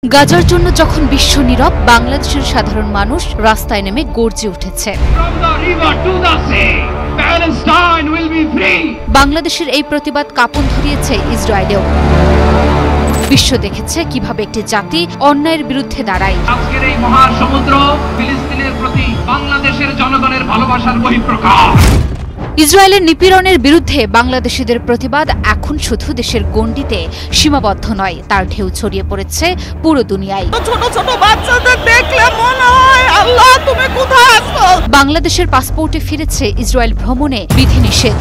গাজার জন্য যখন বিশ্ব নীরব, বাংলাদেশের সাধারণ মানুষ রাস্তায় নেমে গর্জে উঠেছে। বাংলাদেশের এই প্রতিবাদ কাঁপন ধরিয়েছে ইসরায়েলেও। বিশ্ব দেখেছে কিভাবে একটি জাতি অন্যায়ের বিরুদ্ধে দাঁড়ায়। আজকের এই মহাসমুদ্র ফিলিস্তিনের প্রতি বাংলাদেশের জনগণের ভালোবাসার বহিঃপ্রকাশ। ইসরায়েলের নিপীড়নের বিরুদ্ধে বাংলাদেশিদের প্রতিবাদ এখন শুধু দেশের গণ্ডিতে সীমাবদ্ধ নয়, তার ঢেউ ছড়িয়ে পড়েছে পুরো দুনিয়ায়। ছোট ছোট বাচ্চাদের দেখলে মনে হয় আল্লাহ তুমি কোথায় আছো। বাংলাদেশের পাসপোর্টে ফিরেছে ইসরায়েল ভ্রমণে বিধিনিষেধ।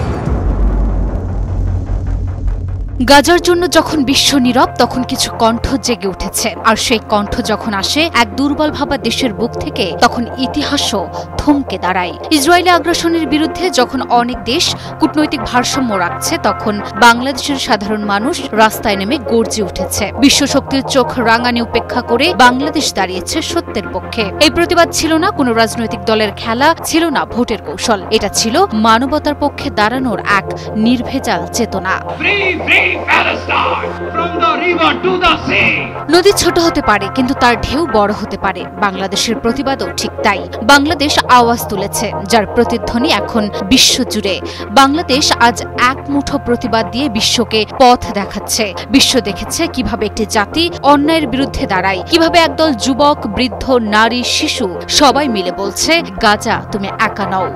গাজার জন্য যখন বিশ্ব নীরব, তখন কিছু কণ্ঠ জেগে উঠেছে, আর সেই কণ্ঠ যখন আসে এক দুর্বল ভাবা দেশের বুক থেকে, তখন ইতিহাসও থমকে দাঁড়ায়। ইসরায়েলি আগ্রাসনের বিরুদ্ধে যখন অনেক দেশ কূটনৈতিক ভারসাম্য রাখছে, তখন বাংলাদেশের সাধারণ মানুষ রাস্তায় নেমে গর্জে উঠেছে। বিশ্ব শক্তির চোখ রাঙানি উপেক্ষা করে বাংলাদেশ দাঁড়িয়েছে সত্যের পক্ষে। এই প্রতিবাদ ছিল না কোনো রাজনৈতিক দলের খেলা, ছিল না ভোটের কৌশল, এটা ছিল মানবতার পক্ষে দাঁড়ানোর এক নির্ভেজাল চেতনা। নদী ছোট হতে পারে, কিন্তু তার ঢেউ বড় হতে পারে। বাংলাদেশের প্রতিবাদও ঠিক তাই। বাংলাদেশ আওয়াজ তুলেছে, যার প্রতিধ্বনি এখন বিশ্বজুড়ে। বাংলাদেশ আজ এক মুঠো প্রতিবাদ দিয়ে বিশ্বকে পথ দেখাচ্ছে। বিশ্ব দেখেছে কিভাবে একটি জাতি অন্যায়ের বিরুদ্ধে দাঁড়ায়, কিভাবে একদল যুবক, বৃদ্ধ, নারী, শিশু সবাই মিলে বলছে, গাজা তুমি একা নও।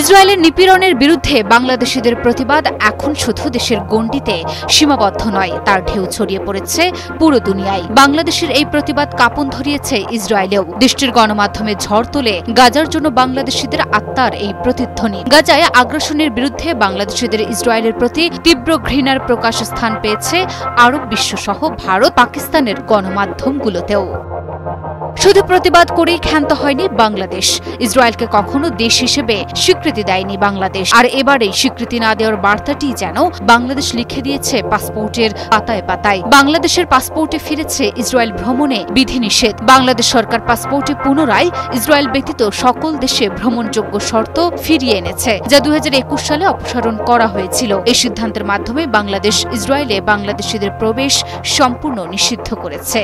ইসরায়েলের নিপীড়নের বিরুদ্ধে বাংলাদেশিদের প্রতিবাদ এখন শুধু দেশের গণ্ডিতে সীমাবদ্ধ নয়, তার ঢেউ ছড়িয়ে পড়েছে পুরো দুনিয়ায়। বাংলাদেশের এই প্রতিবাদ কাঁপন ধরিয়েছে ইসরায়েলেও। দেশটির গণমাধ্যমে ঝড় তোলে গাজার জন্য বাংলাদেশিদের আত্মার এই প্রতিধ্বনি। গাজায় আগ্রাসনের বিরুদ্ধে বাংলাদেশিদের ইসরায়েলের প্রতি তীব্র ঘৃণার প্রকাশ স্থান পেয়েছে আরব বিশ্বসহ ভারত, পাকিস্তানের গণমাধ্যমগুলোতেও। শুধু প্রতিবাদ করেই ক্ষান্ত হয়নি বাংলাদেশ। ইসরায়েলকে কখনো দেশ হিসেবে স্বীকৃতি দেয়নি বাংলাদেশ, আর এবারে স্বীকৃতি না দেওয়ার বার্তাটি যেন বাংলাদেশ লিখে দিয়েছে পাসপোর্টের পাতায় পাতায়। বাংলাদেশের পাসপোর্টে ফিরেছে ইসরায়েল ভ্রমণে বিধিনিষেধ। বাংলাদেশ সরকার পাসপোর্টে পুনরায় ইসরায়েল ব্যতীত সকল দেশে ভ্রমণযোগ্য শর্ত ফিরিয়ে এনেছে, যা 2021 সালে অপসারণ করা হয়েছিল। এই সিদ্ধান্তের মাধ্যমে বাংলাদেশ ইসরায়েলে বাংলাদেশিদের প্রবেশ সম্পূর্ণ নিষিদ্ধ করেছে।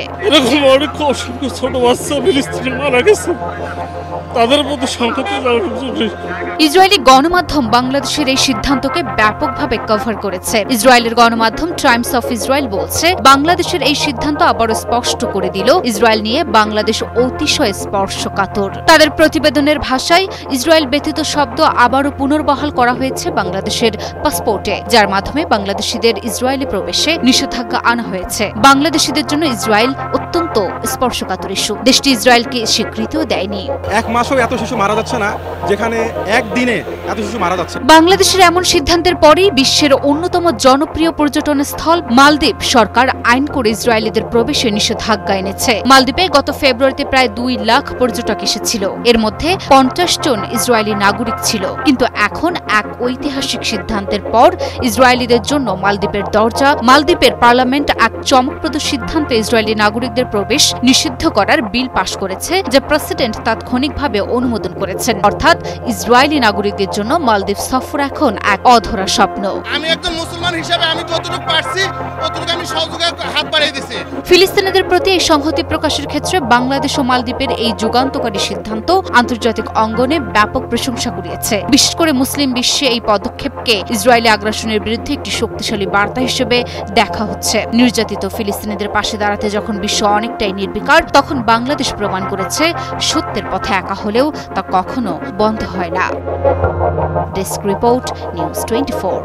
ইসরায়েলি গণমাধ্যম বাংলাদেশের এই সিদ্ধান্তকে ব্যাপকভাবে কভার করেছে। ইসরায়েলের গণমাধ্যম টাইমস অফ ইসরায়েল বলছে, বাংলাদেশের এই সিদ্ধান্ত আবারও স্পষ্ট করে দিল, ইসরায়েল নিয়ে বাংলাদেশ অতিশয় স্পর্শকাতর। তাদের প্রতিবেদনের ভাষায় ইসরায়েল ব্যতীত শব্দ আবারও পুনর্বহাল করা হয়েছে বাংলাদেশের পাসপোর্টে, যার মাধ্যমে বাংলাদেশিদের ইসরায়েলে প্রবেশে নিষেধাজ্ঞা আনা হয়েছে। বাংলাদেশিদের জন্য ইসরায়েল অত্যন্ত স্পর্শকাতর ইস্যু। দেশটি ইসরায়েলকে স্বীকৃতিও দেয়নি। এক মাসও এত শিশু মারা যাচ্ছে না, যেখানে একদিনে এত শিশু মারা যাচ্ছে। বাংলাদেশের এমন সিদ্ধান্তের পরেই বিশ্বের অন্যতম জনপ্রিয় পর্যটন স্থল মালদ্বীপ সরকার আইন করে ইসরায়েলিদের প্রবেশে নিষেধাজ্ঞা এনেছে। মালদ্বীপে গত ফেব্রুয়ারিতে প্রায় 2 লাখ পর্যটক এসেছিল, এর মধ্যে 50 জন ইসরায়েলি নাগরিক ছিল। কিন্তু এখন এক ঐতিহাসিক সিদ্ধান্তের পর ইসরায়েলিদের জন্য মালদ্বীপের দরজা। মালদ্বীপের পার্লামেন্ট এক চমকপ্রদ সিদ্ধান্তে ইসরায়েলি নাগরিকদের প্রবেশ নিষিদ্ধ করার বিল পাশ করেছে, যা প্রেসিডেন্ট তাৎক্ষণিকভাবে অনুমোদন করেছেন। অর্থাৎ ইসরায়েলি নাগরিকদের জন্য মালদ্বীপ সফর এখন এক অধরা স্বপ্ন। আমি একজন মুসলমান হিসেবে আমি যতটুকু পারছি ততটুকু আমি সহযোগিতা হাত বাড়িয়ে দিছি। ফিলিস্তিনিদের প্রতি এই সংহতি প্রকাশের ক্ষেত্রে বাংলাদেশ ও মালদ্বীপের এই যুগান্তকারী সিদ্ধান্ত আন্তর্জাতিক অঙ্গনে ব্যাপক প্রশংসা কুড়িয়েছে। বিশেষ করে মুসলিম বিশ্বে এই পদক্ষেপকে ইসরায়েলি আগ্রাসনের বিরুদ্ধে একটি শক্তিশালী বার্তা হিসেবে দেখা হচ্ছে। নির্যাতিত ফিলিস্তিনিদের পাশে দাঁড়াতে যখন বিশ্ব অনেকটাই নির্বিকার, তখন বাংলাদেশ প্রমাণ করেছে সত্যের পথে একা হলেও তা কখনো বন্ধ হয় না। Desk report, news 24।